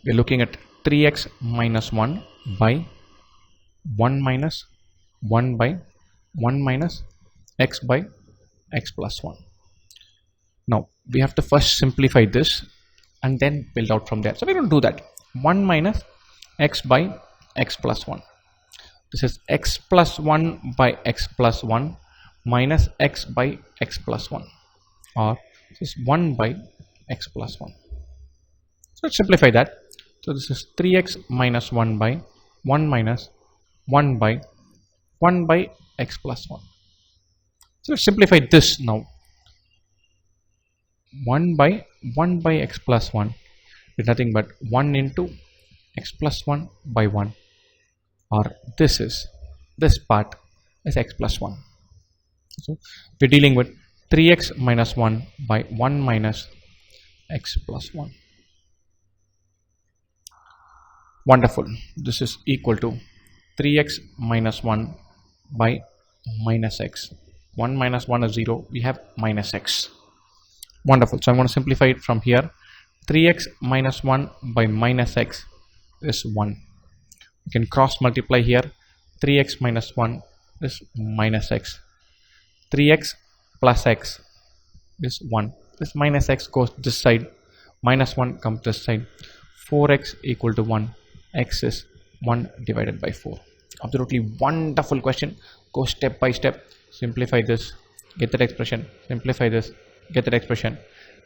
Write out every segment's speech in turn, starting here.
we're looking at 3x minus 1 by 1 minus 1 by 1 minus x by x plus 1. Now we have to first simplify this and then build out from there. So we're going to do that. 1 minus x by x plus 1. This is x plus 1 by x plus 1 minus x by x plus 1, or this is 1 by x plus 1. So let's simplify that. So this is 3x minus 1 by 1 minus 1 by 1 by x plus 1. So let's simplify this now. 1 by x plus 1 is nothing but 1 into x plus 1 by 1, or this part is x plus 1. So we're dealing with 3x minus 1 by 1 minus x plus 1. Wonderful. This is equal to 3x minus 1 by minus x. 1 minus 1 is 0. We have minus x. Wonderful. So I'm going to simplify it from here. 3x minus 1 by minus x is 1. You can cross multiply here. 3x minus 1 is minus x. 3x plus x is 1. This minus x goes this side. Minus 1 comes this side. 4x equal to 1. X is 1 divided by 4. Absolutely wonderful question. Go step by step. Simplify this. Get that expression. Simplify this. Get that expression.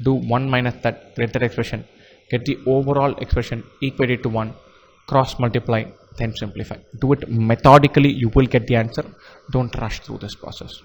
Do 1 minus that. Get that expression. Get the overall expression. Equate it to 1. Cross multiply. Then simplify. Do it methodically. You will get the answer. Don't rush through this process.